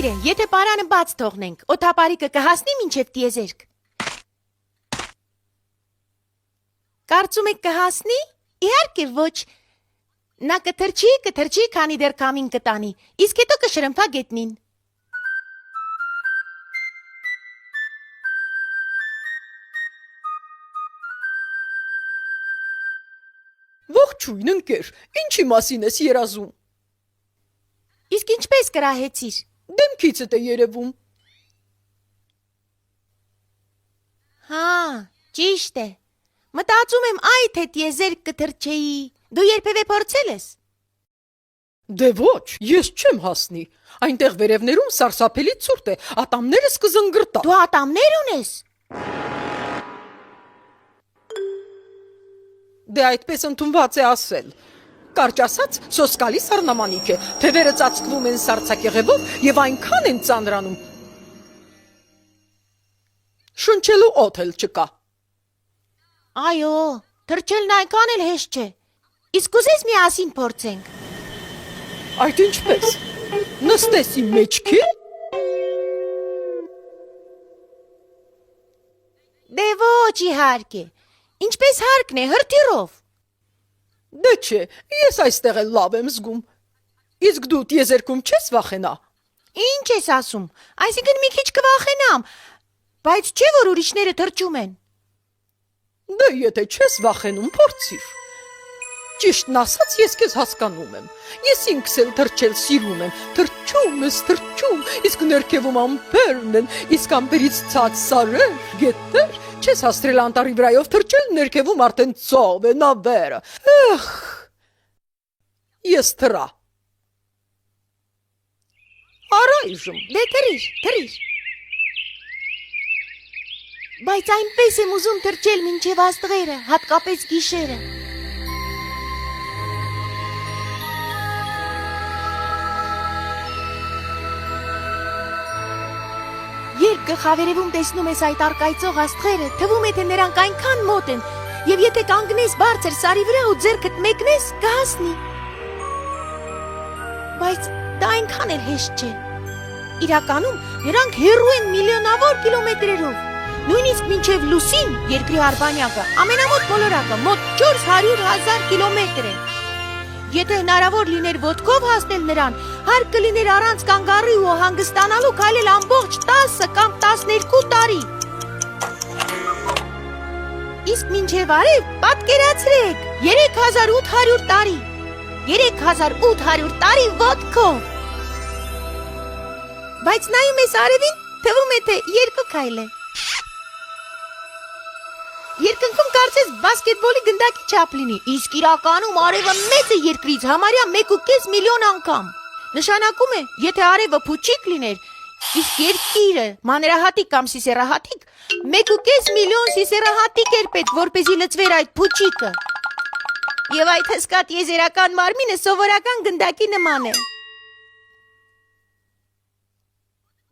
Սիրե, եթե պարանը բաց թողնենք, օդապարիկը կհասնի մինչև տիեզերք։ Կարծում եք կհասնի։ Իհարկե ոչ։ Նա կթրջի, քանի դեռ կամին կտանի, իսկ հետո կշրմփա գետնին։ Ողջույն ընկեր, ինչի մասին ես երազում։ Իսկ ինչպես կրահեցիր։ Դեմքիցդ է երևում։ Հա, ճիշտ է։ Մտածում եմ այ թե տիեզերք կթրջեի։ Դու երբևէ փորձել ես։ Դե ոչ, ես չեմ հասնի։ Այնտեղ վերևներում սարսափելի ցուրտ է, ատամներս կզնգրտա։ Դու ատամներ ունես։ Դե այդպես ընդունված է ասել։ Կարճ ասած, սոսկալի սառնամանիք է, թևերը ծածկվում են սառցակեղևով եւ այնքան են ծանրանում։ Շնչելու օդ էլ չկա։ Այո, թրջելն այնքան էլ հեշտ չէ։ Իսկ ուզես միասին փորձենք։ Այդ ինչպես։ Նստես իմ մեջքի։ Դե ոչ իհարկե։ Ինչպես հարկն է, հրթիռով։ Դե չէ, ես այստեղ էլ լավ եմ զգում։ Իսկ դու տիեզերքում չես վախենա։ Ինչ ես ասում։ Այսինքն մի քիչ կվախենամ, բայց չէ որ ուրիշները թրջում են։ Դե եթե չես վախենում, փորձիր։ Ճիշտն ասած, ես քեզ հասկանում եմ։ Ես ինքս էլ թրջել սիրում եմ։ Թրջում, իսկ ներքևում ամպերն են, իսկ ամպերից ցած սարեր, գետեր։ Չես հաստրել անտառի վրայով թրջել, ներքևում արդեն ծով է, նավերը։ Ախ։ Ես թրա։ Առայժմ։ Դե թրիր։ Բայց այնպես եմ ուզում թրջել մինչև աստղերը, հատկապես գիշերը։ Երբ գլխավերևում տեսնում ես այդ արկայծող աստղերը, թվում է թե նրանք այնքան մոտ են, եւ եթե կանգնես բարձր սարի վրա ու ձեռքդ մեկնես, կհասնի։ Բայց դա այնքան էլ հեշտ չէ։ Իրականում նրանք հեռու են միլիոնավոր կիլոմետրերով։ Նույնիսկ մինչև լուսին, երկրի արբանյակը, ամենամոտ մոլորակը մոտ 400,000 կիլոմետր է։ Եթե հնարավոր լիներ ոտքով հասնել նրան, հարկ կլիներ առանց կանգառի ու հանգստանալու քայլել ամբողջ 10 կամ 12 տարի։ Իսկ մինչև արև պատկերացրեք 3800 տարի։ 3800 տարի ոտքով։ Բայց նայում ես արևին, թվում է թե երկու քայլ է։ Երկնքում կարծես բասկետբոլի գնդակի չափ լինի, իսկ իրականում արևը մեծ է երկրից համարյա 1.5 միլիոն անգամ։ Նշանակում է, եթե արևը փուչիկ լիներ, իսկ երկիրը մանրահատիկ կամ սիսեռահատիկ, 1.5 միլիոն սիսեռահատիկ էր պետք, որպեսզի լցվեր այդ փուչիկը։ Եվ այդ հսկա տիեզերական մարմինը սովորական գնդակի նման է։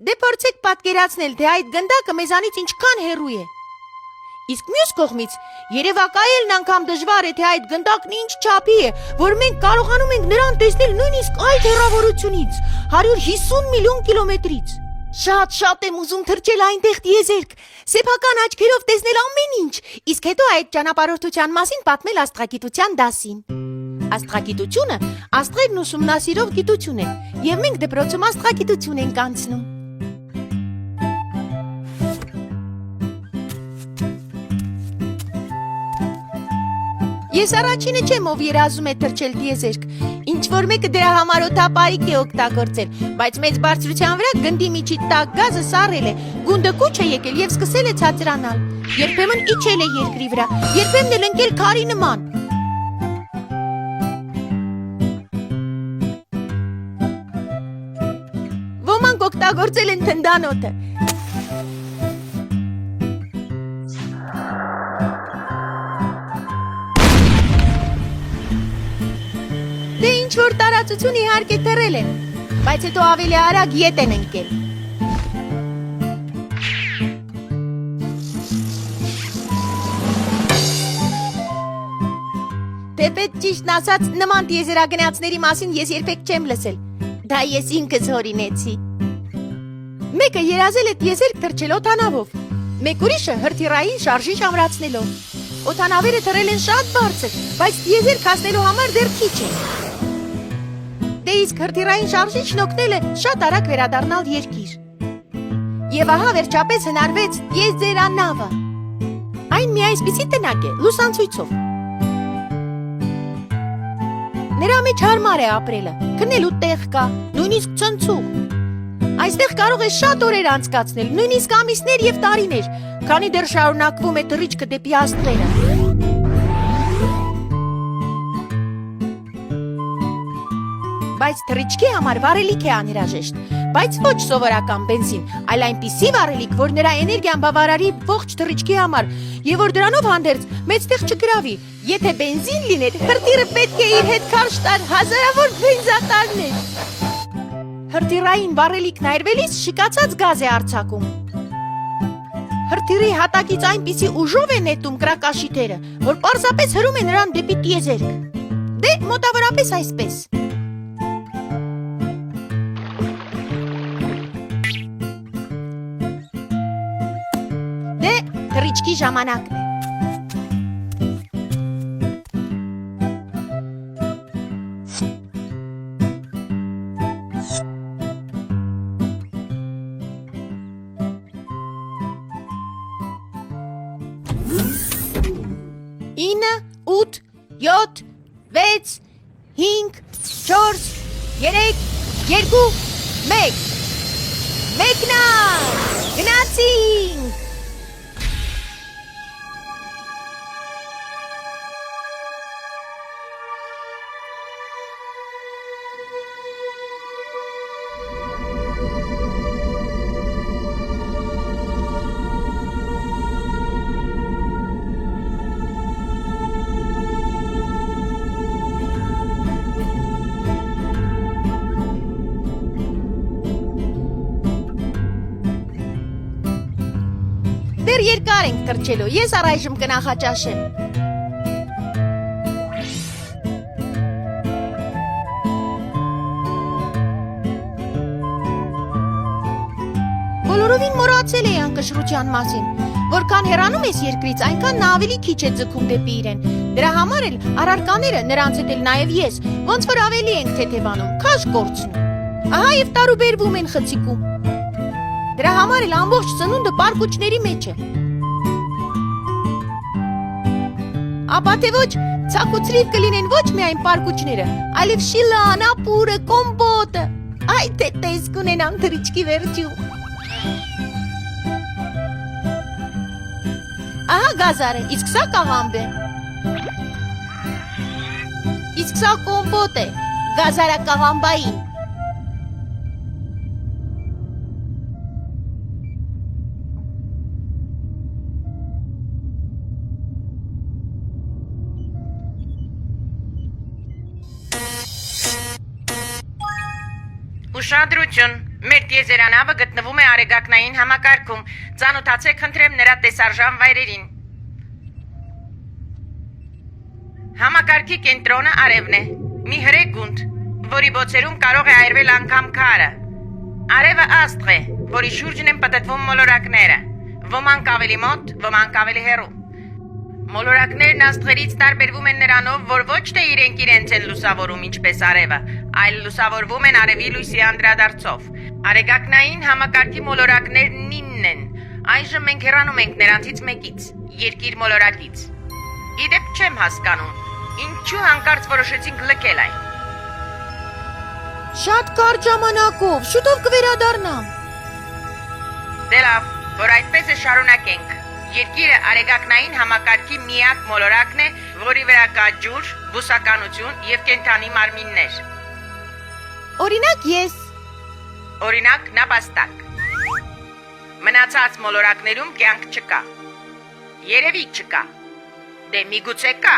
Դե փորձեք պատկերացնել, թե այդ գնդակը մեզանից ինչքան հեռու է։ Իսկ մյուս կողմից երևակայելն անգամ դժվար է, թե այդ գնդակն ինչ չափի է, որ մենք կարողանում ենք նրան տեսնել նույնիսկ այդ հեռավորությունից, 150 միլիոն կիլոմետրից։ Շատ եմ ուզում թրջել այնտեղ տիեզերք, սեփական աչքերով տեսնել ամեն ինչ, իսկ հետո այդ ճանապարհորդության մասին պատմել աստղագիտության դասին։ Աստղագիտությունը աստղերն ուսումնասիրող գիտություն է, եւ մենք դպրոցում աստղագիտություն ենք անցնում։ Ես առաջինը չեմ, ով երազում է թրջել տիեզերք։ Ինչ որ մեկը դրա համար օդապարիկ է օգտագործել, բայց մեծ բարձրության վրա գնդի միջի տակ գազը սառել է, գունդը կուչ է եկել եւ սկսել է ցածրանալ։ Երբեմն իջել է երկրի վրա, երբեմն էլ ընկել քարի նման։ Ոմանք օգտագործել են թնդանոթը։ Դե ինչ-որ տարածություն իհարկե թռել են, բայց հետո ավելի արագ ետ են ընկել։ Թեպետ ճիշտն ասած, նման տիեզերագնացների մասին ես երբեք չեմ լսել։ Դա ես ինքս հորինեցի։ Մեկը երազել է տիեզերք թռչել օդանավով, մեկ ուրիշը հրթիռային շարժիչ ամրացնելով։ Օդանավերը թռել են շատ բարձր, բայց տիեզերք հասնելու համար դեռ քիչ է։ Դե իսկ հրթիռային շարժիչն օգնել է շատ արագ վերադառնալ երկիր։ Եվ ահա վերջապես հնարվեց տիեզերանավը։ Այն մի այսպիսի տնակ է, լուսանցույցով։ Նրա մեջ հարմար է ապրելը, քնելու տեղ կա, նույնիսկ ցնցուղ։ Այստեղ կարող է շատ օրեր անցկացնել, նույնիսկ ամիսներ եւ տարիներ, քանի դեռ շարունակվում է թռիչքը դեպի աստղերը։ Բայց թռիչքի համար վառելիք է անհրաժեշտ, բայց ոչ սովորական բենզին, այլ այնպիսի վառելիք, որ նրա էներգիան բավարարի ողջ թռիչքի համար եւ որ դրանով հանդերձ մեծ տեղ չգրավի։ Եթե բենզին լիներ, հրթիռը պետք է իր հետ քարշ տար հազարավոր բենզատարներ։ Հրթիռային վառելիքն այրվելիս շիկացած գազ է արձակում։ Հրթիռի հատակից այնպիսի ուժով է նետում կրակաշիտերը, որ պարզապես հրում է նրան դեպի տիեզերք։ Դե մոտավորապես այսպես։ Դե թռիչքի ժամանակն է։ Ինը, 8, 7, 6, 5, 4, 3, 2, 1 Մեկնա! Գնացինք! Դեռ երկար ենք թռչելու, ես առայժմ կնախաճաշեմ։ Բոլորովին մոռացել էի անկշռության մասին, որքան հեռանում ես երկրից, այնքան նա ավելի քիչ է ձգում դեպի իրեն։ Դրա համար էլ առարկաները, նրանց հետ էլ նաև ես, ոնց որ ավելի ենք թեթևանում, քաշ կորցնում։ Ահա եւ տարուբերվում են խցիկում։ Դրա համար էլ ամբողջ ծնունդը պարկուճների մեջ է։ Ապա թե ոչ, ցակուցրիվ կլինեն ոչ միայն պարկուճները, այլև շիլան, ապուրը, կոմպոտը։ Այ թե տեսք ունենան թռիչքի վերջում։ Ահա գազարը, իսկ սա կաղամբ է։ Իսկ սա կոմպոտ է, գազարա կաղամբային։ Ուշադրություն, մեր տիեզերանավը գտնվում է արեգակնային համակարգում, ծանոթացեք խնդրեմ նրա տեսարժան վայրերին։ Համակարգի կենտրոնը արևն է, մի հրե գունդ, որի բոցերում կարող է այրվել անգամ քարը։ Արևը աստղ է, որի շուրջն են պտտվում մոլորակները, ոմանք ավելի մոտ, ոմանք ավելի հեռու։ Մոլորակներն աստղերից տարբերվում են նրանով, որ ոչ թե իրենք են լուսավորում ինչպես արևը, այլ լուսավորվում են արևի լույսի անդրադարձով։ Արեգակնային համակարգի մոլորակներն 9 են։ Այժմ մենք հեռանում ենք նրանցից մեկից, երկիր մոլորակից։ Իդեպ չեմ հասկանում, ինչու հանկարծ որոշեցինք լքել այն։ Շատ կարճ ժամանակով, շուտով կվերադառնամ։ Դե լավ, որ այդպես է շարունակենք։ Երկիրը արեգակնային համակարգի միակ մոլորակն է, որի վրա կա ջուր, բուսականություն եւ կենդանի մարմիններ։ Օրինակ ես։ Օրինակ նապաստակ։ Մնացած մոլորակներում կյանք չկա։ Երևի չկա։ Դե միգուցե կա,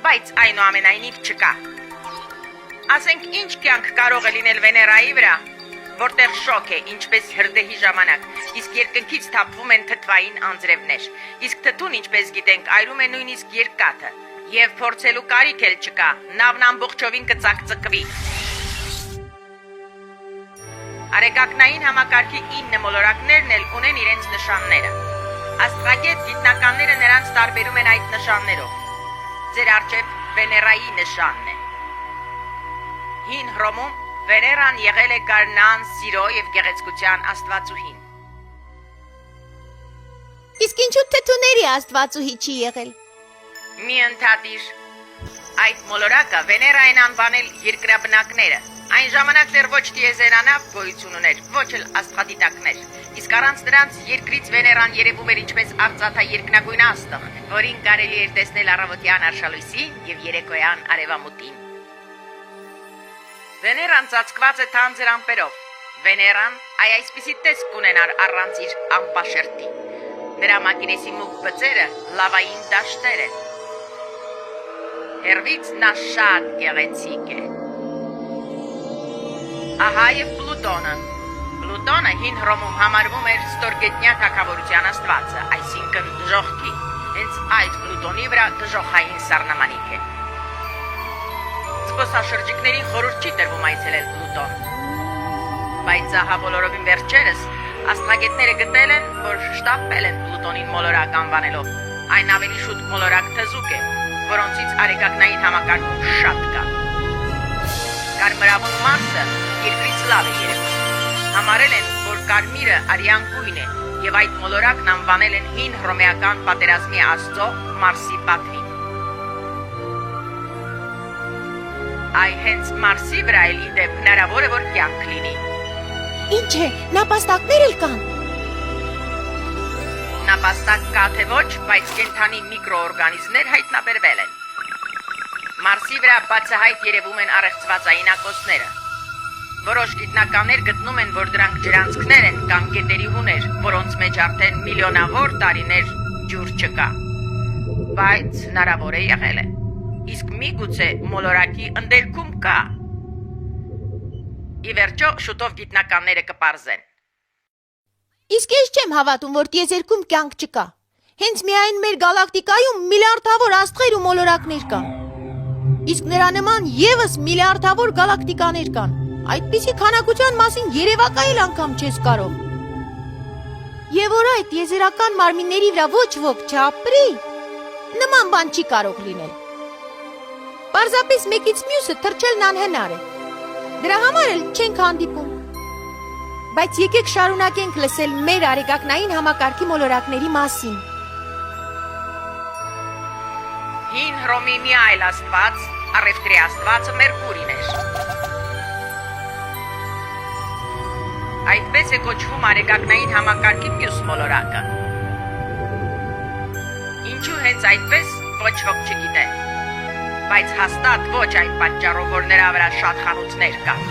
բայց այնուամենայնիվ չկա։ Ասենք ինչ կյանք կարող է լինել Վեներայի վրա, որտեղ շոկ է, ինչպես հրդեհի ժամանակ, իսկ երկնքից թափվում են թթվային անձրևներ, իսկ թթուն, ինչպես գիտենք, այրում է նույնիսկ երկաթը, եւ փորձելու կարիք էլ չկա, նավն ամբողջովին կծակծկվի։ Արեգակնային համակարգի 9 մոլորակներն էլ ունեն իրենց նշանները։ Աստղագետ գիտնականները նրանց տարբերում են այդ նշաններով։ Ձեր առջև Վեներայի նշանն է։ Հին Հռոմում Վեներան եղել է գարնան, սիրո եւ գեղեցկության աստվածուհին։ Իսկ ինչու թթուների աստվածուհի չի եղել։ Մի ընդհատիր։ Այդ մոլորակը Վեներային անվանել երկրաբնակները։ Այն ժամանակ դեռ ոչ տիեզերանավ գոյություն ուներ, ոչ էլ աստղադիտակներ։ Իսկ առանց նրանց երկրից Վեներան երևում էր ինչպես արծաթաերկնագույն աստղ, որին կարելի էր տեսնել առավոտյան արշալույսին եւ երեկոյան արևամուտին։ Վեներան ծածկված է թանձր ամպերով։ Վեներան այսպիսի տեսք կունենար առանց իր ամպաշերտի։ Նրա մակինեսի մուգ բծերը լավային դաշտեր են։ Հերվից նա շատ գեղեցիկ է։ Ահա եւ Պլուտոնը։ Պլուտոնը հին Հռոմում համարվում էր ստորգետնյա թագավորության աստվածը, այսինքն դժոխքի։ Հենց այդ Պլուտոնի վրա դժոխային սառնամանիք է։ Զբոսաշրջիկներին խորհուրդ չի տրվում այցելել Պլուտոն։ Բայց ահա բոլորովին վերջերս աստղագետները գտել են, որ շտապել են Պլուտոնին մոլորակ անվանելով։ Այն ավելի շուտ մոլորակ թզուկ է, որոնցից արեգակնային համակարգում շատ կան։ Կարմրավուն Մարսը երկրից լավ է երևում։ Համարել են, որ կարմիրը արյան գույն է, եւ այդ մոլորակն անվանել են հին հռոմեական պատերազմի աստծո Մարսի պատվին։ Այ հենց Մարսի վրա էլ իդեպ հնարավոր է, որ կյանք լինի։ Ինչ է, նապաստակներ էլ կան։ Նապաստակ կա թե ոչ, բայց կենդանի միկրոօրգանիզմներ հայտնաբերվել են։ Մարսի վրա բացահայտ երևում են առեղծվածային ակոսները։ Որոշ գիտնականներ գտնում են, որ դրանք ջրանցքներ են կամ գետերի հուներ, որոնց մեջ արդեն միլիոնավոր տարիներ ջուր չկա։ Բայց հնարավոր է եղել է։ Իսկ միգուցե մոլորակի ընդերքում կա։ Ի վերջո շուտով գիտնականները կպարզեն։ Իսկ ես չեմ հավատում, որ տիեզերքում կյանք չկա։ Հենց միայն մեր գալակտիկայում միլիարդավոր աստղեր ու մոլորակներ կան։ Իսկ նրա նման եւս միլիարդավոր գալակտիկաներ կան։ Այդպիսի քանակության մասին երևակայել անգամ չես կարող։ Եվ որ այդ տիեզերական մարմինների վրա ոչ ոք չապրի, նման բան չի կարող լինել։ Պարզապես մեկից մյուսը թռչելն անհնար է։ Դրա համար էլ չենք հանդիպում։ Բայց եկեք շարունակենք լսել մեր արեգակնային համակարգի մոլորակների մասին։ Հին Հռոմի մի այլ աստված, առևտրի աստվածը Մերկուրին էր։ Այդպես է կոչվում արեգակնային համակարգի մյուս մոլորակը։ Ինչու հենց այդպես ոչ ոք չգիտե։ Բայց հաստատ ոչ այն պատճառով, որ նրա վրա շատ խանութներ կան։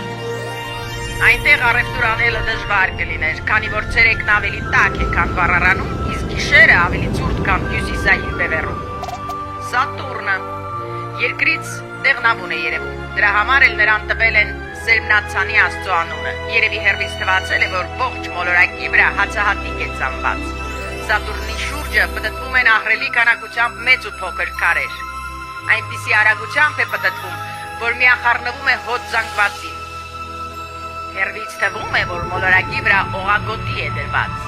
Այնտեղ առևտուր անելը դժվար կլիներ, քանի որ ցերեկն ավելի տաք է, քան վառարանում, իսկ գիշերը ավելի ցուրտ կամ հյուսիսային բևեռում։ Սատուրնը երկրից դեղնավուն է երևում։ Դրա համար էլ նրան տվել են Սերմնացանի աստծո անունը։ Երևի հերվից թվացել է, որ ողջ մոլորակի վրա հացահատիկ է ծամված։ Սատուրնի շուրջը պտտվում են ահռելի քանակությամբ մեծ ու փոքր քարեր։ Այնպիսի արագությամբ է պտտվում, որ միախառնվում է հոտ զանգվածին։ Հերվից թվում է, որ մոլորակի վրա օղագոտի է դրված։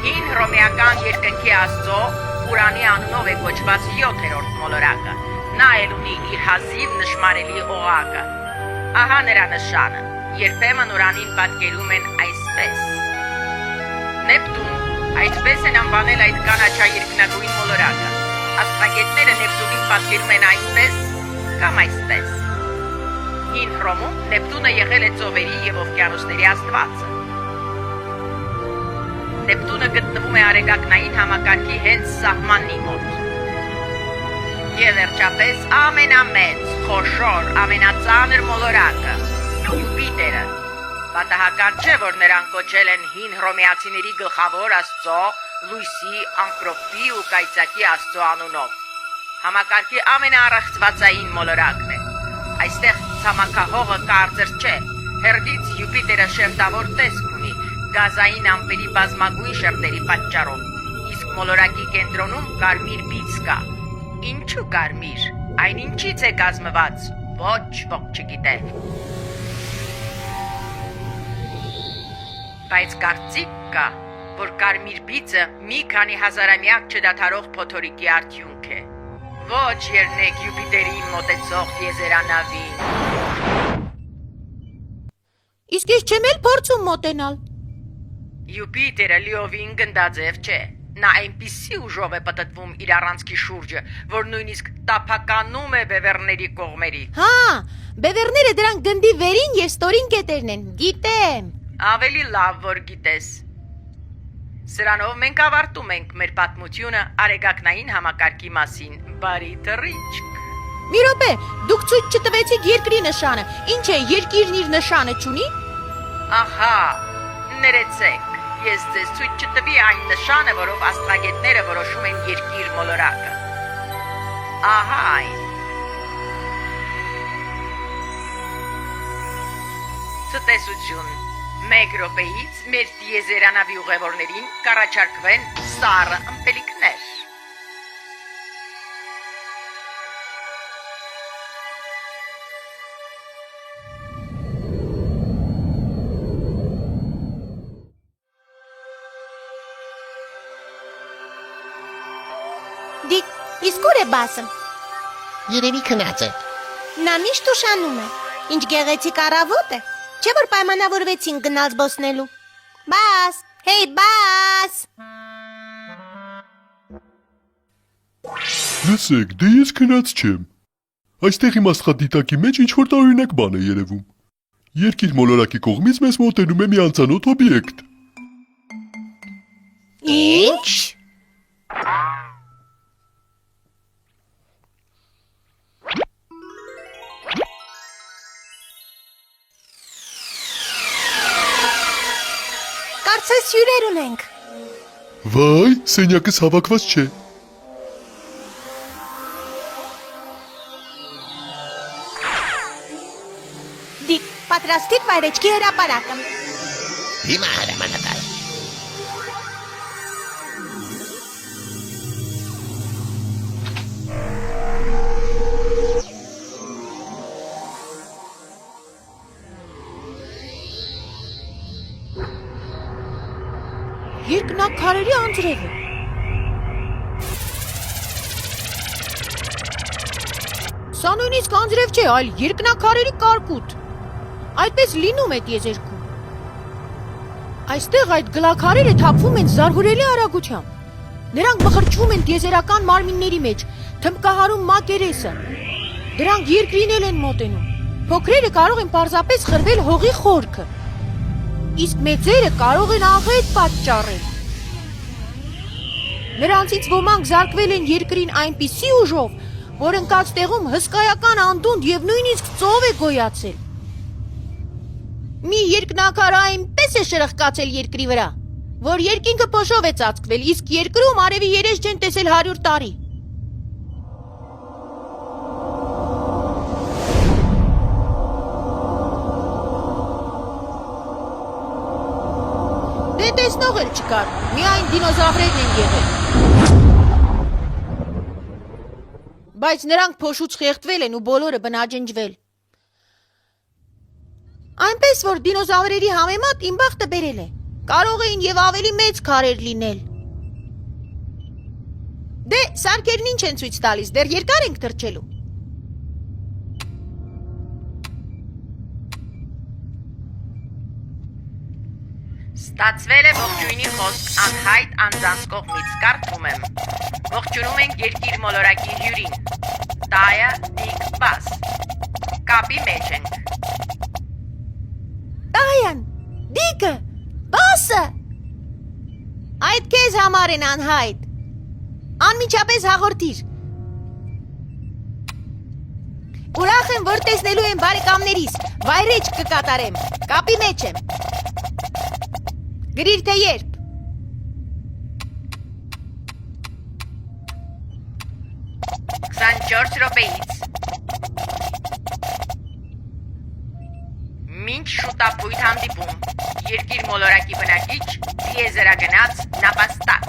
Հին հռոմեական երկնքի աստծո Ուրանի անունով է կոչված 7-րդ մոլորակը։ Նա էլ ունի իր հազիվ նշմարելի օղակը։ Ահա նրա նշանը։ Երբեմն Ուրանին պատկերում են այսպես։ Նեպտուն, այդպես են անվանել այդ կանաչաերկնագույն մոլորակը։ Աստղագետները Նեպտունին պատկերում են այնպես կամ այսպես։ Հին Հռոմում Նեպտունը եղել է ծովերի եւ օվկիանոսների աստվածը։ Նեպտունը գտնվում է արեգակնային համակարգի հենց սահմանի մոտ։ Եվ վերջապես ամենամեծ, խոշոր, ամենածանր մոլորակը՝ Յուպիտերը։ Պատահական չէ, որ նրան կոչել են հին հռոմեացիների գլխավոր աստծո, լույսի, ամպրոպի ու կայծակի աստծո անունով։ Համակարգի ամենաառեղծվածային մոլորակն է։ Այստեղ ցամաքահողը կարծր չէ, հերդից Յուպիտերը շերտավոր տեսք ունի, գազային ամպերի բազմագույն շերտերի պատճառով, իսկ մոլորակի կենտրոնում կարմիր բիծ կա։ Ինչու կարմիր, այն ինչից է կազմված, ոչ ոք չգիտե։ Բայց կարծիք կա, որ կարմիր բիծը մի քանի հազարամյակ չդադարող փոթորիկի արդյունք է։ Ոչ երնեք Յուպիտերին մոտեցող տիեզերանավի։ Իսկ ես չեմ էլ փորձում մոտենալ։ Յուպիտերը լիովին գնդաձև չէ։ Նա այնպիսի ուժով է պտտվում իր առանցքի շուրջը, որ նույնիսկ տափականում է բևեռների կողմերի։ Հա, բևեռները դրանք գնդի վերին եւ ստորին կետերն են, գիտեմ։ Ավելի լավ, որ գիտես։ Սրանով մենք ավարտում ենք մեր պատմությունը արեգակնային համակարգի մասին։ Բարի թռիչք։ Մի րոպե, դուք ցույց չտվեցիք երկրի նշանը։ Ինչ է, երկիրն իր նշանը չունի։ Ահա, ներեցեք, ես ձեզ ցույց չտվի այն նշանը, որով աստղագետները որոշում են երկիր մոլորակը։ Ահա այն։ Ցտեսություն։ Մեկ րոպեից մեր տիեզերանավի ուղևորներին կառաջարկվեն սառը ըմպելիքներ։ Դիք, իսկ ուր է բասը։ Երևի քնած է։ Նա միշտ ուշանում է։ Ինչ գեղեցիկ առավոտ է։ Չէ՞ որ պայմանավորվեցին գնալ զբոսնելու։ Բաս, հեյ բաս։ Լսեք, դե ես քնած չեմ։ Այստեղ իմ աստղադիտակի մեջ ինչ-որ տարօրինակ բան է երևում։ Երկիր մոլորակի կողմից մեզ մոտենում է մի անծանոթ օբյեկտ։ Ինչ։ Կարծես հյուրեր ունենք։ Վայ, սենյակս հավաքված չէ։ Դիք, պատրաստիկ վայրեջքի հրապարակը։ Հիմա հրամանատար։ Երկնակարերի անձրևը։ Սա նույնիսկ անձրև չէ, այլ երկնակարերի կարկուտ։ Այդպես լինում է տիեզերքում։ Այստեղ այդ գլաքարերը թափվում են զարհուրելի արագությամբ։ Նրանք մխրճվում են տիեզերական մարմինների մեջ, թմբկահարում մակերեսը։ Դրանք երկրին էլ են մոտենում։ Փոքրերը կարող են պարզապես խրվել հողի խորքը։ Իսկ մեծերը կարող են աղետ պատճառել։ Նրանցից ոմանք զարկվել են երկրին այնպիսի ուժով, որ ընկած տեղում հսկայական անդունդ եւ նույնիսկ ծով է գոյացել։ Մի երկնակարը այնպես է շրխկացել երկրի վրա, որ երկինքը փոշով է ծածկվել, իսկ երկրում արևի երես չեն տեսել 100 տարի։ Դե տեսնող էլ չկար, միայն դինոզավրերն են եղել։ Բայց նրանք փոշուց խեղդվել են ու բոլորը բնաջնջվել։ Այնպես որ դինոզավրերի համեմատ իմ բախտը բերել է։ Կարող էին եւ ավելի մեծ քարեր լինել։ Դե, սարքերն ինչ են ցույց տալիս, դեռ երկար ենք թռչելու։ Ստացվել է ողջույնի խոսք անհայտ անձանց կողմից, կարդում եմ։ Ողջունում ենք երկիր մոլորակի հյուրին։ Տայա դիք բաս։ Կապի մեջ ենք։ Տայան, դիկը, բասը։ Այդ քեզ համար են անհայտ։ Անմիջապես հաղորդիր։ Ուրախ եմ, որ տեսնելու եմ բարեկամներիս, վայրեջք կկատարեմ, կապի մեջ եմ։ Գրիր թե երբ։ Քսանչորս րոպեից։ Մինչ շուտապույտ հանդիպում, երկիր մոլորակի բնակիչ, տիեզերագնաց նապաստակ։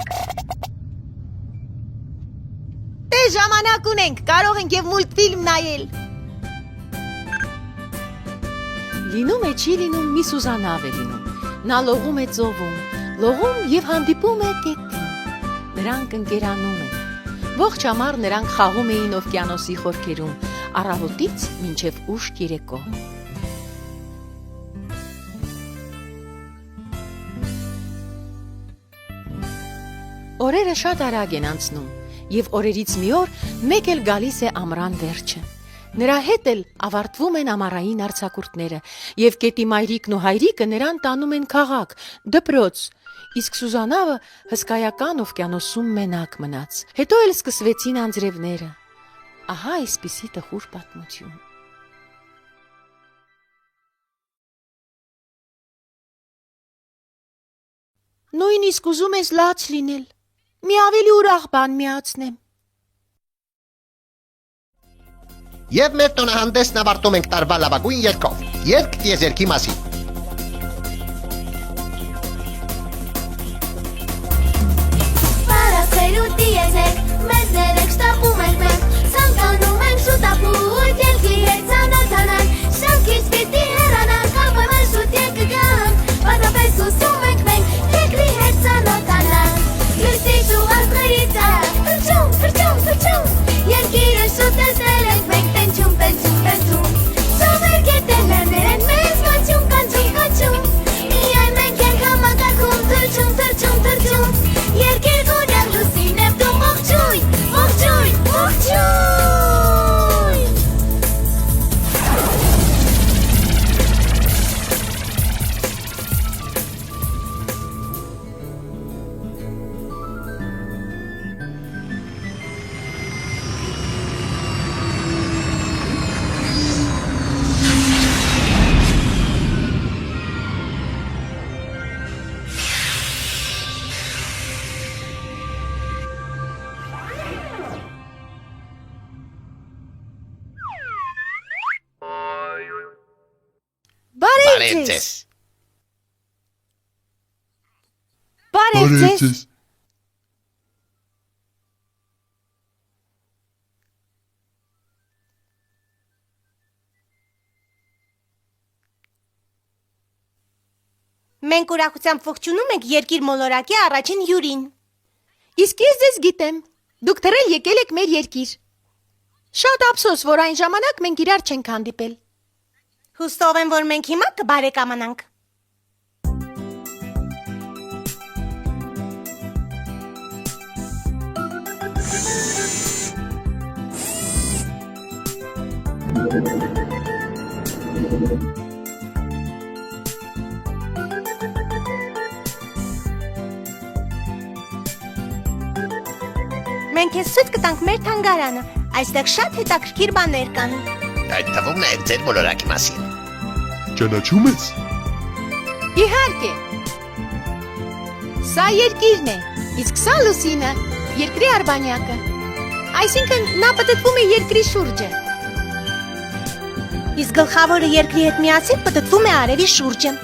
Դե ժամանակ ունենք, կարող ենք եւ մուլտֆիլմ նայել։ Լինում է չի լինում մի Սուզանավ է լինում։ Նա լողում է ծովում, լողում եւ հանդիպում է գետին։ Նրանք ընկերանում են։ Ողջ ամառ նրանք խաղում էին օվկիանոսի խորքերում, առավոտից մինչև ուշ երեկո։ Օրերը շատ արագ են անցնում, եւ օրերից մի օր մեկ էլ գալիս է ամռան վերջը։ Նրա հետ էլ ավարտվում են ամառային արձակուրդները, եւ գետի մայրիկն ու հայրիկը նրան տանում են քաղաք, դպրոց, իսկ Սուզանավը հսկայական օվկիանոսում մենակ մնաց։ Հետո էլ սկսվեցին անձրևները։ Ահա այսպիսի տխուր պատմություն։ Նույնիսկ ուզում ես լաց լինել։ Մի ավելի ուրախ բան միացնեմ։ Եվ մեր տոնահանդեսն ավարտում ենք տարվա լավագույն երգով։ Երգ տիեզերքի մասին։ Պարասերու տիեզերք, մեզ ներեք շտապում ենք մենք, ցանկանում ենք շուտ ապույտ երկրի հետ ծանոթանանք, շանքից պիտի հեռանանք, ապույտ շուտ ետ կգանք, պարզապես ուզում ենք մենք երկրի հետ ծանոթանանք, լույսից ու աստղերից արագ, թռչում, թռչում, թռչում, երկիրը շուտ տեսնել ենք մենք, տենչում, տենչում, տենչում, ծովեր գետերներ են մեզ կոչում, կանչում, կոչում, միայն մենք ենք համակարգում, թռչում, թռչում, թռչում, երկիր գունեղ լուսին եմ դու ողջույն, ողջույն, ողջույն։ Բարև ձեզ։ Բարև ձեզ։ Մենք ուրախությամբ ողջունում ենք Երկիր մոլորակի առաջին հյուրին։ Իսկ ես ձեզ գիտեմ։ Դուք թռել եկել եք մեր երկիր։ Շատ ափսոս, որ այն ժամանակ մենք իրար չենք հանդիպել։ Հուսով եմ, որ մենք հիմա կբարեկամանանք։ Մենք ես ցույց կտանք մեր թանգարանը։ Այստեղ շատ հետաքրքիր բաներ կան։ Այդ թվում նաև ձեր մոլորակի մասին։ Ճանաչում ես։ Իհարկե։ Սա երկիրն է, իսկ սա լուսինը, երկրի արբանյակը։ Այսինքն նա պտտվում է երկրի շուրջը։ Իսկ գլխավորը երկրի հետ միասին պտտվում է արևի շուրջը։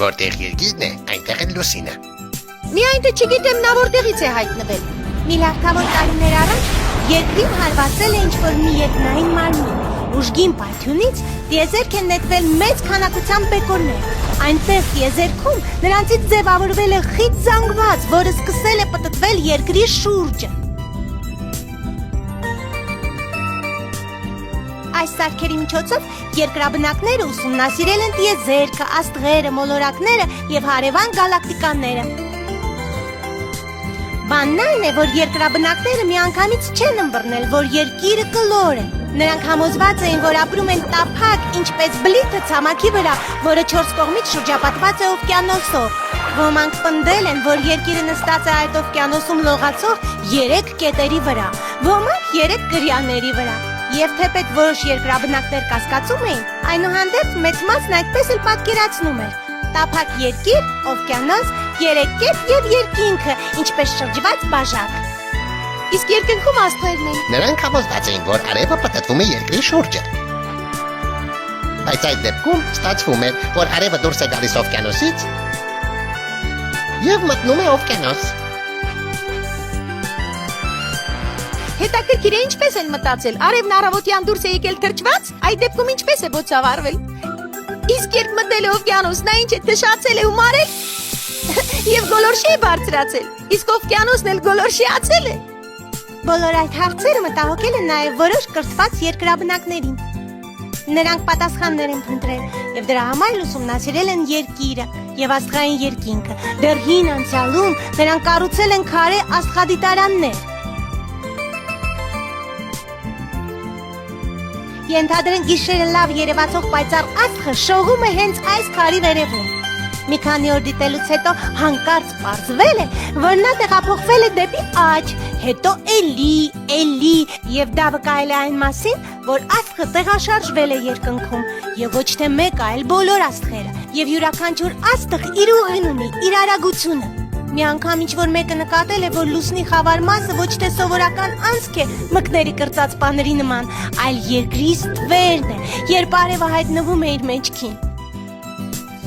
Որտեղ երկիրն է, այնտեղ են լուսինը։ Միայն թե չգիտեմ նա որտեղից է հայտնվել։ Միլիարդավոր տարիներ առաջ երկրին հարվածել է ինչ-որ մի երկնային մարմին։ Ուժգին պայթյունից տիեզերք են նետվել մեծ քանակությամբ բեկորներ։ Այնտեղ տիեզերքում նրանցից ձևավորվել է խիտ զանգված, որը սկսել է պտտվել երկրի շուրջը։ Այս սարքերի միջոցով երկրաբնակները ուսումնասիրել են տիեզերքը, աստղերը, մոլորակները եւ հարևան գալակտիկաները։ Բանն այն է, որ երկրաբնակները միանգամից չեն ըմբռնել, որ երկիրը կլոր է։ Նրանք համոզված էին, որ ապրում են տափակ, ինչպես բլիթը ցամաքի վրա, որը 4 կողմից շրջապատված է օվկիանոսով։ Ոմանք պնդել են, որ երկիրը նստած է այդ օվկիանոսում լողացող 3 կետերի վրա, ոմանք 3 կրյաների վրա։ Եվ թեպետ որոշ երկրաբնակներ կասկածում էին, այնուհանդերձ մեծ մասն այդպես էլ պատկերացնում էր. տափակ երկիր, օվկիանոս, 3 կետ եւ երկինքը, ինչպես շրջված բաժակ։ Իսկ երկնքում աստղերն են։ Նրանք համոզված էին, որ արևը պտտվում է երկրի շուրջը։ Բայց այդ դեպքում ստացվում էր, որ արևը դուրս է գալիս օվկիանոսից եւ մտնում է օվկիանոս։ Հետաքրքիր է ինչպես են մտածել։ Արևն առավոտյան դուրս է եկել թրջված, այդ դեպքում ինչպես է բոցավառվել։ Իսկ երբ մտել է օվկիանոս, նա ինչ է թշացել է ու մարել։ Եվ գոլորշի է բարձրացել։ Իսկ օվկիանոսն էլ գոլորշիացել է։ Բոլոր այդ հարցերը մտահոգել են նաև որոշ կրթված երկրաբնակներին։ Նրանք պատասխաններ են փնտրել եւ դրա համար ուսումնասիրել են երկիրը եւ աստղային երկինքը։ Դեռ հին անցյալում նրանք կառուցել են քարե աստղադիտարաններ։ Ենթադրենք գիշերը լավ երևացող պայծառ աստղը շողում է հենց այս քարի վերևում։ Մի քանի օր դիտելուց հետո հանկարծ պարզվել է, որ նա տեղափոխվել է դեպի աջ, հետո էլի, եւ դա վկայել է այն մասին, որ աստղը տեղաշարժվել է երկնքում, եւ ոչ թե մեկը, այլ բոլոր աստղերը, եւ յուրաքանչյուր աստղ իր ուղին ունի, իր արագությունը։ Մի անգամ ինչ-որ մեկը նկատել է, որ լուսնի խավար մասը ոչ թե սովորական անցք է մկների կրծած պաների նման, այլ երկրի ստվերն է, երբ արևը հայտնվում է իր մեջքին։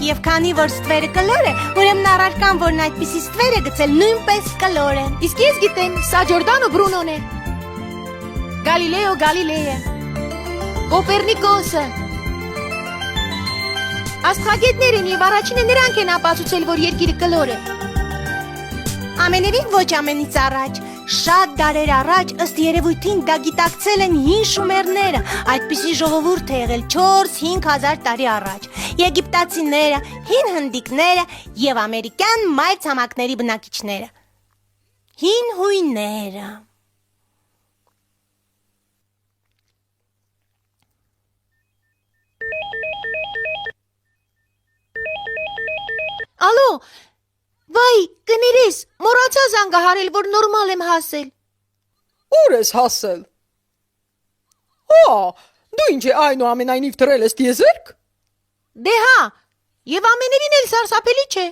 Եվ քանի որ ստվերը կլոր է, ուրեմն առարկան, որն այդպիսի ստվեր է գցել, նույնպես կլոր է։ Իսկ ես գիտեմ, սա Ջորդանո Բրունոն է։ Գալիլեո Գալիլեյը։ Կոպերնիկոսը։ Աստղագետներն եւ առաջինը նրանք են ապացուցել, որ երկիրը կլոր է։ Ամենևին ոչ ամենից առաջ, շատ դարեր առաջ ըստ երևույթին դա գիտակցել են հին շումերները, այդպիսի ժողովուրդ է եղել 4-5 հազար տարի առաջ, եգիպտացիները, հին հնդիկները և ամերիկյան մայր ցամաքների բնակիչները, հին հույները։ Ալո, վայ, կներես, մոռացա զանգահարել, որ նորմալ եմ հասել։ Ուր ես հասել։ Դու ինչ է այնուամենայնիվ դրել ես տիեզերք։ Դե հա, եւ ամենևին էլ սարսափելի չէ։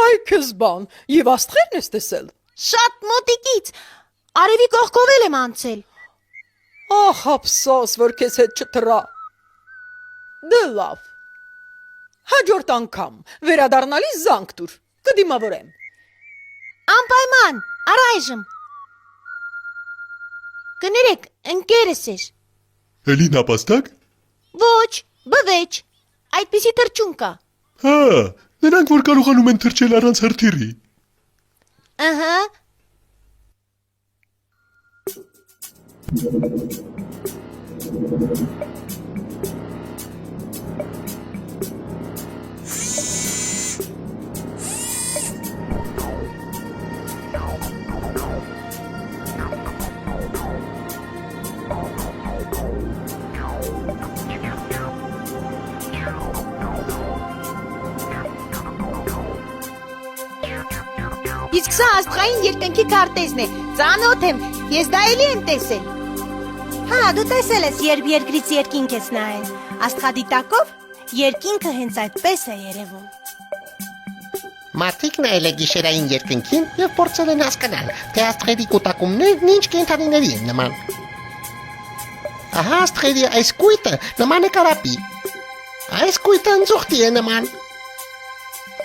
Այ քեզ բան, եւ աստղերն ես տեսել։ Շատ մոտիկից, արևի կողքով էլ եմ անցել։ Ահ, ափսոս, որ քեզ հետ չթռա։ Դե լավ։ Հաջորդ անգամ վերադառնալիս զանգ տուր, կդիմավորեմ։ Անպայման, առայժմ։ Կներեք, ընկերս էր։ Էլի նապաստակ։ Ոչ, բվեջ, այդպիսի թրջուն կա։ Հա, նրանք որ կարողանում են թրջել առանց հրթիռի։ Ահա։ Իսկ սա աստղային երկնքի քարտեզն է։ Ծանոթ եմ, ես դա էլի եմ տեսել։ Հա, դու տեսել ես, երբ երկրից երկինք ես նայել։ Աստղադիտակով երկինքը հենց այդպես է երևում։ Մարդիկ նայել է գիշերային երկնքին եւ փորձել են հասկանալ, թե աստղերի կուտակումներն ինչ կենդանիների են նման։ Ահա աստղերի այս կույտը նման է կարապի։ Այս կույտը ընձուղտի է նման։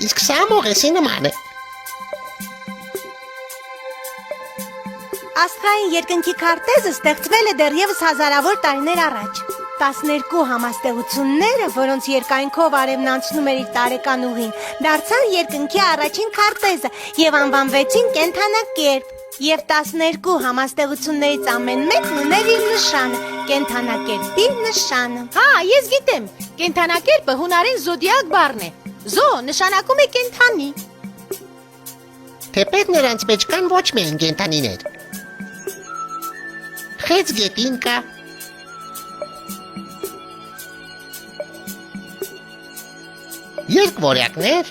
Իսկ սա մողեսի նման է։ Աստղային երկնքի քարտեզը ստեղծվել է դեռևս հազարավոր տարիներ առաջ։ 12 համաստեղությունները, որոնց երկայնքով արևն անցնում էր իր տարեկան ուղին, դարձան երկնքի առաջին քարտեզը եւ անվանվեցին կենդանակերպ։ Եվ 12 համաստեղություններից ամեն մեկն ուներ իր նշանը, կենդանակերպի նշանը։ Հա, ես գիտեմ, կենդանակերպը հունարեն զոդիակ բառն է։ Զո նշանակում է կենդանի։ Թեպետ նրանց մեջ կան ոչ միայն կենդանիներ։ Խեց գետին կա։ Երկվորյակներ։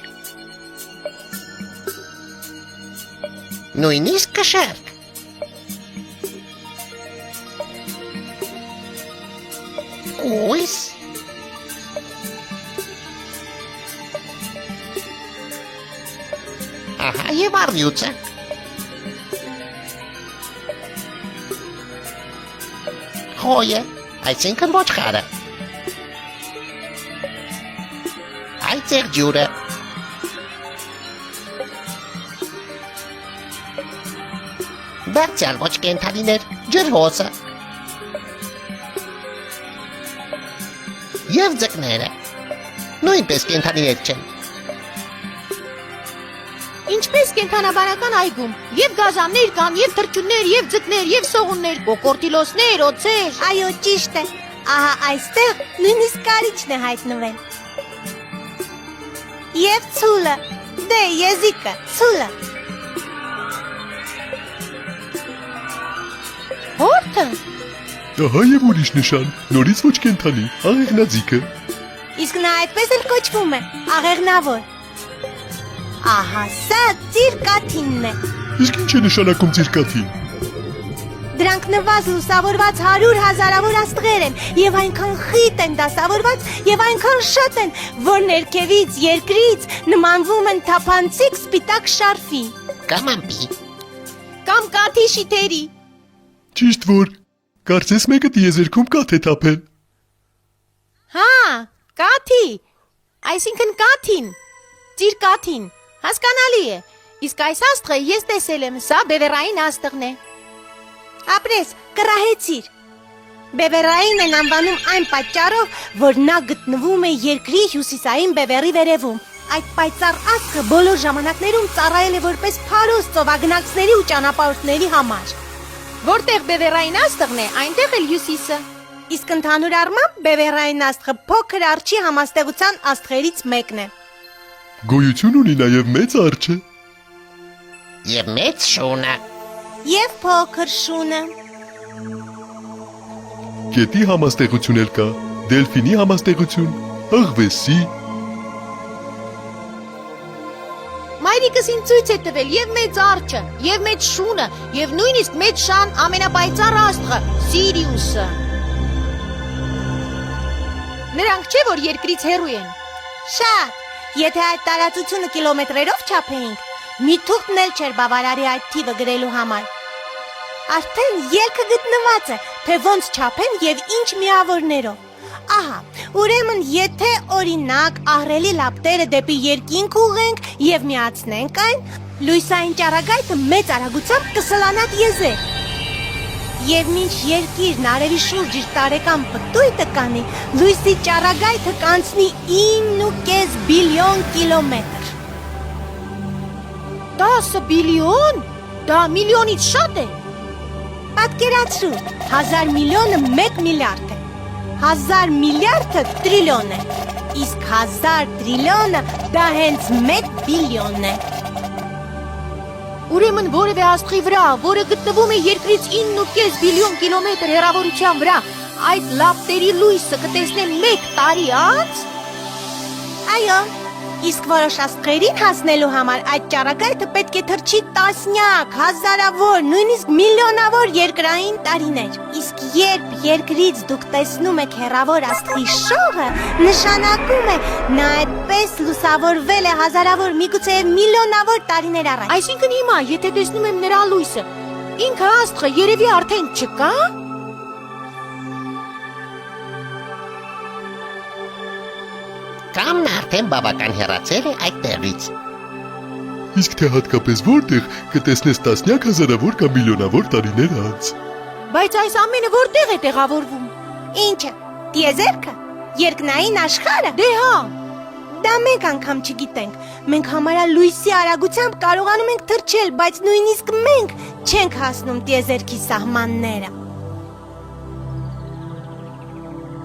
Նույնիսկ կշերք։ Կույս։ Ահա եւ առյուծը։ Հոյը, այսինքն ոչխարը։ Այդ ձեր ջուրը։ Դարձյալ ոչ կենդանիներ, ջրհոսը։ Եվ ձկները։ նույնպես կենդանիներ չեն։ Ինչպես կենթանաբանական այգում, եւ գազաններ կան, եւ թռչուններ, եւ ձկներ, եւ սողուններ, կոկորտիլոսներ, օձեր։ Այո, ճիշտ է։ Ահա այստեղ նույնիսկ կարիճն է հայտնվել։ Եվ ցուլը։ Դե եզիկը, ցուլը։ Հորթը։ Ահա եւ ուրիշ նշան, նորից ոչ կենդանի, աղեղնաձիգը։ Իսկ նա այդպես էլ կոչվում է, աղեղնավոր։ Ահա սա ծիրկաթինն է։ Իսկ ինչ է նշանակում ծիրկաթին։ Դրանք նվազ լուսավորված 100 հազարավոր աստղեր են եւ այնքան խիտ են դասավորված եւ այնքան շատ են, որ ներքևից երկրից նմանվում են թափանցիկ սպիտակ շարֆի Կամ ամպի։ Կամ կաթի շիթերի։ Ճիշտ որ, կարծես մեկը տիեզերքում կաթ է թափել։ Հա, կաթի։ Այսինքն կաթին։ Ծիրկաթին։ Հասկանալի է։ Իսկ այս աստղը ես տեսել եմ, սա բևեռային աստղն է։ Ապրես, կռահեցիր։ Բևեռային են անվանում այն պատճառով, որ նա գտնվում է երկրի հյուսիսային բևեռի վերևում։ Այդ պայծառ աստղը բոլոր ժամանակներում ծառայել է որպես փարոս ծովագնացների ու ճանապարհորդների համար։ Որտեղ բևեռային աստղն է, այնտեղ էլ հյուսիսը։ Իսկ ընդհանուր առմամբ բևեռային աստղը փոքր արջի համաստեղության աստղերից մեկն է։ Գոյություն ունի նաև մեծ արջը։ Եվ մեծ շունը։ Եվ փոքր շունը։ Գետի համաստեղություն էլ կա, դելֆինի համաստեղություն, աղվեսի։ Մայրիկս ինձ ցույց է տվել եւ մեծ արջը, եւ մեծ շունը, եւ նույնիսկ մեծ շան ամենապայծառ աստղը՝ Սիրիուսը։ Նրանք չէ որ երկրից հեռու են։ Շատ։ Եթե այդ տարածությունը կիլոմետրերով չափեինք, մի թուղթն էլ չէր բավարարի այդ թիվը գրելու համար։ Արդեն ելքը գտնված է, թե ոնց չափեն եւ ինչ միավորներով։ Ահա, ուրեմն եթե օրինակ ահռելի լապտերը դեպի երկինք ուղենք եւ միացնենք այն, լույսային ճառագայթը մեծ արագությամբ կսլանա տիեզեր։ Եվ մինչ երկիրն արևի շուրջ իր տարեկան պտույտը կանի, լույսի ճառագայթը կանցնի 9.5 բիլիոն կիլոմետր։ 10 բիլիոն։ Դա միլիոնից շատ է։ Պատկերացրու, 1000 միլիոնը 1 միլիարդ է, 1000 միլիարդը տրիլիոն է, իսկ 1000 տրիլիոնը դա հենց 1 բիլիոն է։ Ուրեմն որևէ աստղի վրա, որը գտնվում է երկրից 9.5 բիլիոն կիլոմետր հեռավորության վրա, այդ լապտերի լույսը կտեսնեն 1 տարի անց։ Այո, իսկ որոշ աստղերին հասնելու համար այդ ճառագայթը պետք է թռչի տասնյակ, հազարավոր, նույնիսկ միլիոնավոր երկրային տարիներ։ Իսկ երբ երկրից դուք տեսնում եք հեռավոր աստղի շողը, նշանակում է նա այդպես լուսավորվել է հազարավոր, միգուցե միլիոնավոր տարիներ առաջ։ Այսինքն հիմա, եթե տեսնում եմ նրա լույսը, ինքը աստղը երևի արդեն չկա։ Կամ նա արդեն բավական հեռացել է այդտեղից։ Իսկ թե հատկապես որտեղ կտեսնես տասնյակ հազարավոր կամ միլիոնավոր տարիներ անց։ Բայց այս ամենը որտեղ է տեղավորվում։ Ինչը, տիեզերքը, երկնային աշխարհը։ Դե հա, Դա մենք անգամ չգիտենք։ Մենք համարյա լույսի արագությամբ կարողանում ենք թռչել, բայց նույնիսկ մենք չենք հասնում տիեզերքի սահմանները։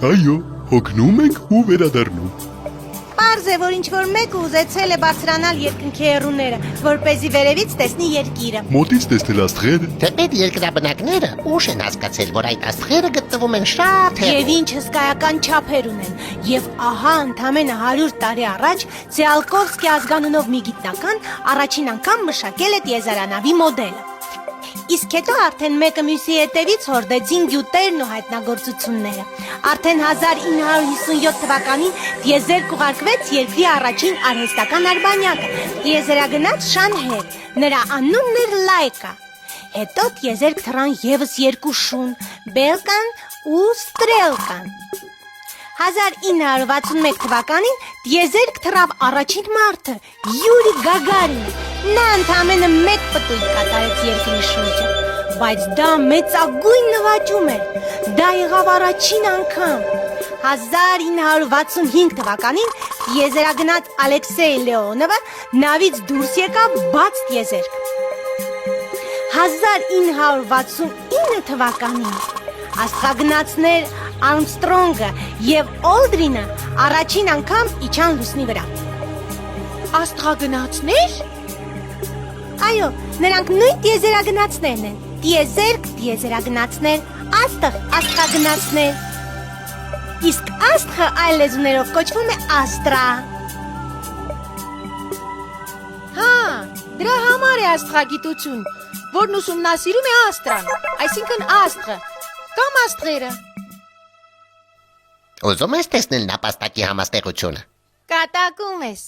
Այո, հոգնում ենք ու վերադառնում։ Պարզ է, որ ինչ-որ մեկը ուզեցել է բարձրանալ երկնքի հեռուները, որպեսզի վերևից տեսնի երկիրը։ Մոտից տեսնել աստղերը։ Թեպետ երկրաբնակները ուշ են հասկացել, որ այդ աստղերը գտնվում են շատ հեռու։ Եվ ինչ հսկայական չափեր ունեն։ Եվ ահա ընդամենը 100 տարի առաջ Tsiolkovsky ազգանունով մի գիտնական առաջին անգամ մշակել է տիեզերանավի մոդելը։ Իսկ հետո արդեն մեկը մյուսի հետևից հորդեցին գյուտերն ու հայտնագործությունները։ Արդեն 1957 թվականին տիեզերք ուղարկվեց երկրի առաջին արհեստական արբանյակը՝ տիեզերագնաց Շանհել, նրա անունն էր Լայկա։ Հետո տիեզերք թռան եւս երկու շուն՝ Բելկան ու Ստրելկան։ 1961 թվականին տիեզերք թռավ առաջին մարդը՝ Յուրի Գագարինը։ Նա ընդամենը 1 պտույտ կատարեց երկրի շուրջը, բայց դա մեծագույն նվաճում էր։ Դա եղավ առաջին անգամ։ 1965 թվականին Տիեզերագնաց Ալեքսեյ Լեոնովը նավից դուրս եկավ բաց տիեզերք։ 1969 թվականին աստղագնացներ Արմստրոնգը եւ Օլդրինը առաջին անգամ իջան լուսնի վրա։ Աստղագնացներ։ Այո, նրանք նույն տիեզերագնացներն են։ Տիեզերք, տիեզերագնացներ, աստղ, աստղագնացներ։ Իսկ աստղը այլ լեզուներով կոչվում է աստրա։ Հա, դրա համար է աստղագիտություն, որն ուսումնասիրում է աստրան, այսինքն աստղը կամ աստղերը։ Ուզում ես տեսնել նապաստակի համաստեղությունը։ Կատակում ես։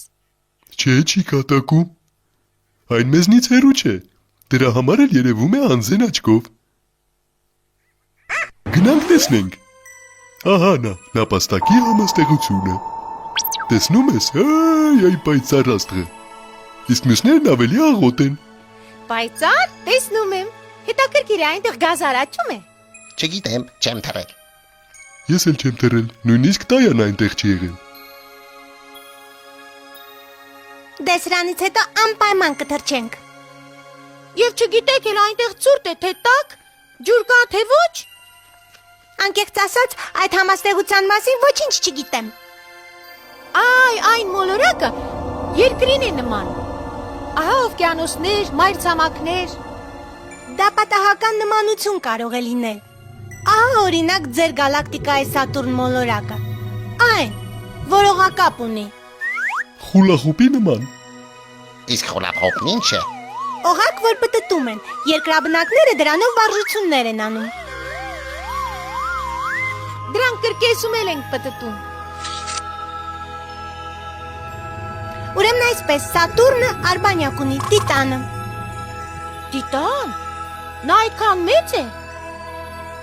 Չէ, չի կատակում։ Այն մեզնից հեռու չէ։ Դրա համար էլ երևում է անզեն աչքով։ Գնանք տեսնենք։ Ահա նա, նապաստակի համաստեղությունը։ Տեսնում ես, այ պայծառ աստղը։ Իսկ մյուսներն ավելի աղոտ են։ Պայծառ, տեսնում եմ։ Հետաքրքիր է, այնտեղ գազ արաճում է։ Չգիտեմ, չեմ թռել։ Ես էլ չեմ թռել, նույնիսկ տայան այնտեղ չի եղել։ Դե սրանից հետո անպայման կթռչենք։ Եվ չգիտեք էլ այնտեղ ցուրտ է, թե տաք, ջուր կա, թե ոչ։ Անկեղծ ասած, այդ համաստեղության մասին ոչինչ չգիտեմ։ Այն մոլորակը երկրին է նման։ Ահա օվկիանոսներ, մայրցամաքներ։ Դա պատահական նմանություն կարող է լինել։ Ահա օրինակ ձեր գալակտիկայի Սատուրն մոլորակը։ Այն որողակապ ունի։ Խուլախուպի նման։ Իսկ խորափողն ինչ է։ Օղակ, որ պտտում են, երկրաբնակները դրանով վարժություններ են անում։ Դրանք կրկեսում էլ ենք պտտում։ Ուրեմն այսպես, Սատուրնը արբանյակ ունի, Տիտանը։ Տիտան, նա այդքան մեծ է։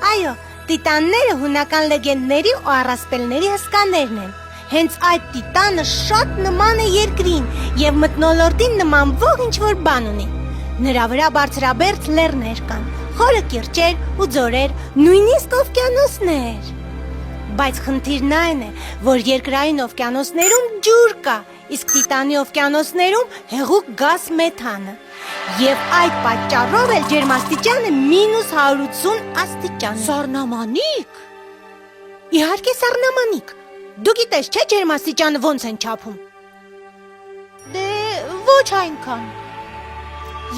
Այո, Տիտանները հունական լեգենդների ու առասպելների հսկաներն են։ Հենց այդ Տիտանը շատ նման է երկրին եւ մթնոլորտին նման ող ինչ-որ բան ունի։ Նրա վրա բարձրաբերդ լեռներ կան, խորը կիրճեր ու ձորեր, նույնիսկ օվկիանոսներ։ Բայց խնդիրն այն է, որ երկրային օվկիանոսներում ջուր կա, իսկ Տիտանի օվկիանոսներում հեղուկ գազ մեթանը։ Եվ այդ պատճառով էլ ջերմաստիճանը -180 աստիճան է։ Սառնամանիք։ Իհարկե սառնամանիք։ Դու գիտես, չէ՞ ջերմաստիճանը ոնց են չափում։ Դե ոչ այնքան։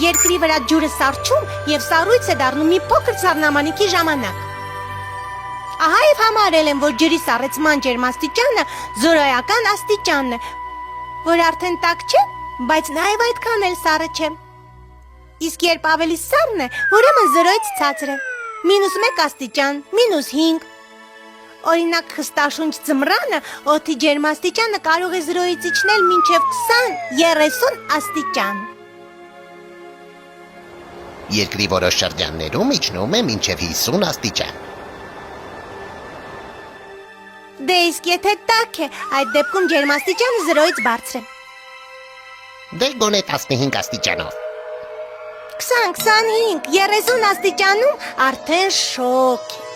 Երկրի վրա ջուրը սառչում եւ սառույց է դառնում մի փոքր սառնամանիքի ժամանակ։ Ահա եւ համարել են, որ ջրի սառեցման ջերմաստիճանը զորոյական աստիճանն է, որ արդեն տաք չէ, բայց նաեւ այդքան էլ սառը չէ։ Իսկ երբ ավելի սառն է, ուրեմն զրոյից ցածր է։ -1 աստիճան, -5։ Օրինակ խստաշունչ ձմռանը օդի ջերմաստիճանը կարող է զրոյից իջնել մինչև 20-30 աստիճան։ Երկրի որոշ շրջաններում իջնում է մինչև 50 աստիճան։ Դե իսկ եթե տաք է, այդ դեպքում ջերմաստիճանը զրոյից բարձր է։ Դե գոնե 15 աստիճանով։ 20-25-30 աստիճանում արդեն շոկ է։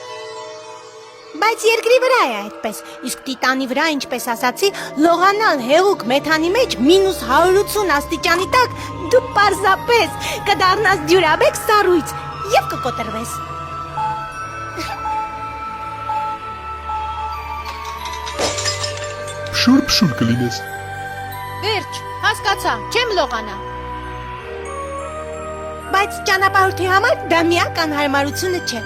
Բայց երկրի վրա է այդպես, իսկ Տիտանի վրա, ինչպես ասացի, լողանալ հեղուկ մեթանի մեջ -180 աստիճանի տակ դու պարզապես կդառնաս դյուրաբեկ սառույց եւ կկոտրվես։ Փշուր կլինես։ Վերջ, հասկացա, չեմ լողանա։ Բայց ճանապարհորդի համար դա միակ անհարմարությունը չէ։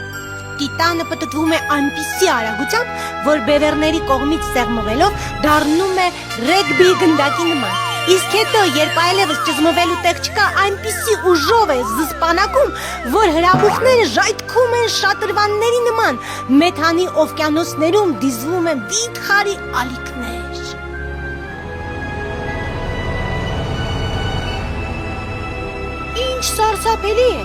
Տիտանը պտտվում է այնպիսի արագությամբ, որ բևեռների կողմից սեղմվելով դառնում է ռեգբի գնդակի նման։ Իսկ հետո, երբ այլևս ճզմվելու տեղ չկա, այնպիսի ուժով է զսպանակում, որ հրաբուխները ժայթքում են շատրվանների նման, մեթանի օվկիանոսներում դիզվում են վիթխարի ալիքներ։ Ինչ սարսափելի է։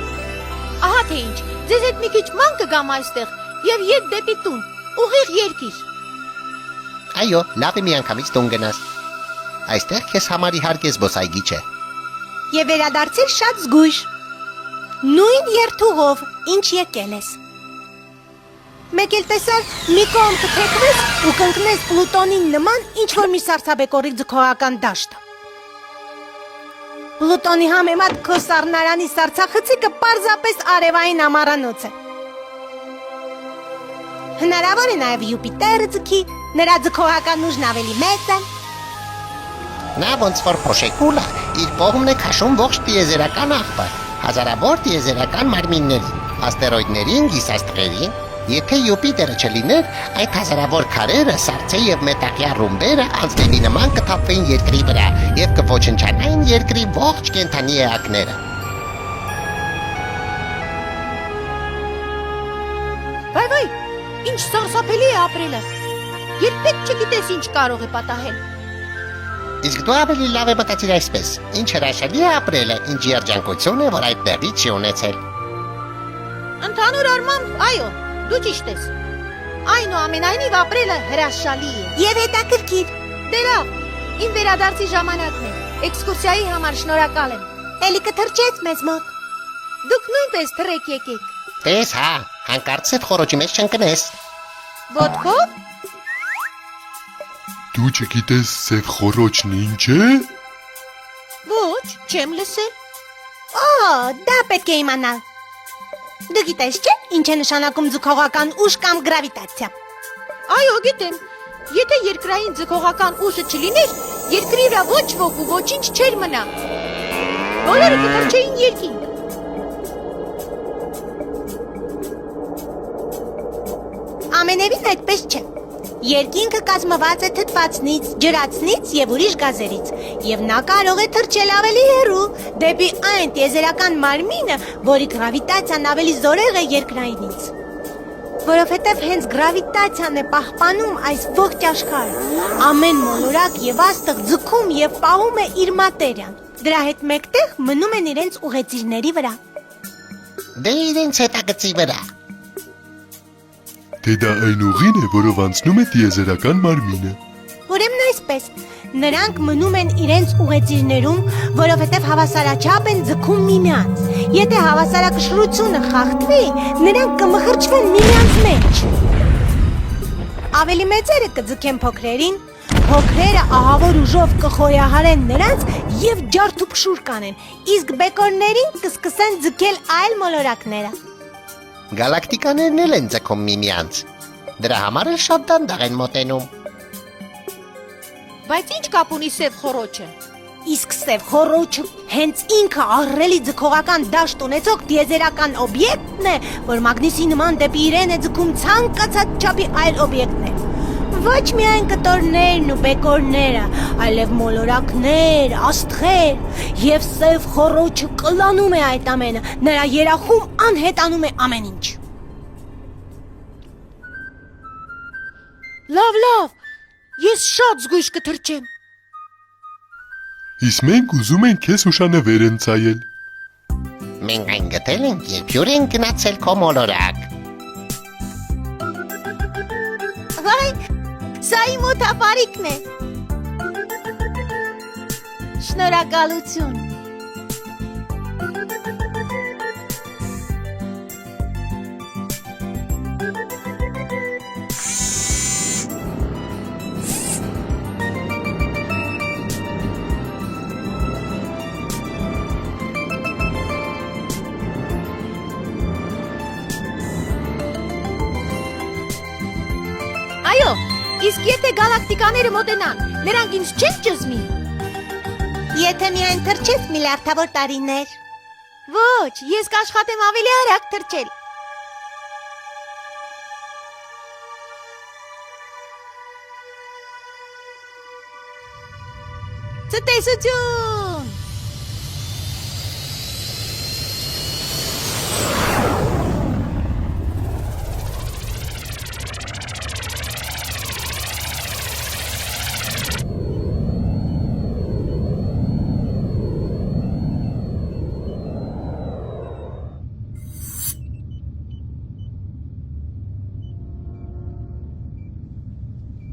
Ահա թե ինչ, ձեզ հետ մի քիչ ման կգամ այստեղ եւ ետ դեպի տուն, ուղիղ երկիր։ Այո, լավ է միանգամից տուն գնաս։ Այստեղ քեզ համար իհարկե զբոսայգի չէ։ Եվ վերադարձել շատ զգույշ։ Նույն երթուղով, ինչ եկել ես։ Մեկ էլ տեսար մի կողմ կթեքվես ու կընկնես Պլուտոնին նման ինչ-որ մի սարսափեկորի ձգողական դաշտ։ Պլուտոնի համեմատ քո սառնարանի սարցախցիկը պարզապես արևային ամառանոց է։ Հնարավոր է նաև Յուպիտերը ձգի, նրա ձգողական ուժն ավելի մեծ է։ Նա ոնց որ փոշեկուլա իր կողմն է քաշում ողջ տիեզերական աղբը, հազարավոր տիեզերական մարմիններին, աստերոիդներին, գիսաստղերին։ Եթե Յուպիտերը չլիներ, այդ հազարավոր քարերը, սառցե եւ մետաղյա ռումբերը անձնելի նման կթափվեին երկրի վրա եւ կոչնչանային երկրի ողջ կենդանի էակները։ Վայ, ինչ սարսափելի է ապրելը։ Երբեք չգիտես ինչ կարող է պատահել։ Իսկ դու ավելի լավ է մտածիր այսպես. ինչ հրաշալի է ապրելը, ինչ երջանկություն է, որ այդ տեղի չի ունեցել։ Ընդհանուր առմամբ, այո, դու ճիշտ ես։ Այնուամենայնիվ ապրելը հրաշալի է։ Եվ հետաքրքիր։ Դե լավ, իմ վերադարձի ժամանակն է։ Էքսկուրսիայի համար շնորհակալ եմ։ Էլի կթրջեց մեզ մոտ։ Դուք նույնպես թռեք եկեք։ Տես հա, հանկարծ սև խորոջի մեջ չընկնես։ Ոտքով։ Դու չգիտես սև խորոջն ինչ է։ Ոչ, չեմ լսել։ Օ, դա պետք է իմանալ։ Դու գիտես չէ, ինչ է նշանակում ձգողական ուժ կամ գրավիտացիա։ Այո, գիտեմ։ Եթե երկրային ձգողական ուժը չլիներ, երկրի վրա ոչ ոք ու ոչինչ չէր մնա։ Բոլորը կթռչեին երկինք։ Ամենևին այդպես չէ։ Երկինքը կազմված է թթվածնից, ջրածնից եւ ուրիշ գազերից, եւ նա կարող է թռչել ավելի հեռու, դեպի այն տիեզերական մարմինը, որի գրավիտացիան ավելի զորեղ է երկրայինից։ Որովհետեւ հենց գրավիտացիան է պահպանում այս ողջ աշխարհը։ Ամեն մոլորակ եւ աստղ ձգում եւ պահում է իր մատերիան։ Դրա հետ մեկտեղ մնում են իրենց ուղեծիրների վրա։ Դե իրենց հետագծի վրա։ Դե դա այն ուղին է, որով անցնում է տիեզերական մարմինը։ Ուրեմն այսպես, նրանք մնում են իրենց ուղեծիրներում, որովհետև հավասարաչափ են ձգում միմյանց։ Եթե հավասարակշռությունը խախտվի, նրանք կմխրճվեն միմյանց մեջ։ Ավելի մեծերը կձգեն փոքրերին, փոքրերը ահավոր ուժով կխոյահարեն նրանց եւ ջարդուփշուր կանեն, իսկ բեկորներին կսկսեն ձգել այլ մոլորակները։ Գալակտիկաներն էլ են ձգում միմյանց։ Դրա համար էլ շատ դանդաղ են մոտենում։ Բայց ինչ կապ ունի սև խորոջը։ Իսկ սև խորոջը հենց ինքը ահռելի ձգողական դաշտ ունեցող տիեզերական օբյեկտն է, որ մագնիսի նման դեպի իրեն է ձգում ցանկացած չափի այլ օբյեկտներ։ Ոչ միայն կտորներն ու բեկորները, այլև մոլորակներ, աստղեր, եւ սև խորոջը կլանում է այդ ամենը, նրա երախում անհետանում է ամեն ինչ։ Լավ, ես շատ զգույշ կթռչեմ։ Իսկ մենք ուզում ենք քեզ հուշանվեր ընծայել։ Մենք այն գտել ենք, երբ հյուր ենք գնացել քո մոլորակ։ Վայ, սա իմ օտապարիկն է։ Շնորհակալություն։ Այո, իսկ եթե գալակտիկաները մոտենան, նրանք ինձ չեն ճզմի։ Եթե միայն թռչես միլիարդավոր տարիներ։ Ոչ, ես կաշխատեմ ավելի արագ թռչել։ Ցտեսություն։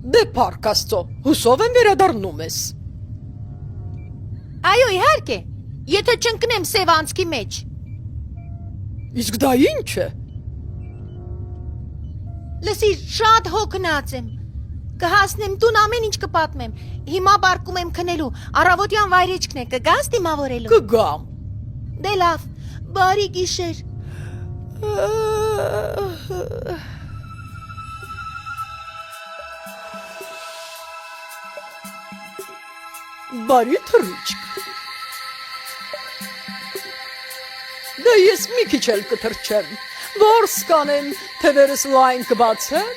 Դե Փառք Աստծո, հուսով եմ վերադառնում ես։ Այո, իհարկե։ Եթե չընկնեմ սև անցքի մեջ։ Իսկ դա ինչ է։ Լսիր, շատ հոգնած եմ։ Կհասնեմ տուն ամեն ինչ կպատմեմ։ Հիմա բարկում եմ քնելու։ Առավոտյան վայրեջքն է, կգաս դիմավորելու։ Կգամ։ Դե լավ, բարի գիշեր։ Բարի թռիչք։ Դա ես մի քիչ էլ կթրջեմ։ Որս կանեմ, թևերս լայն կբացեմ։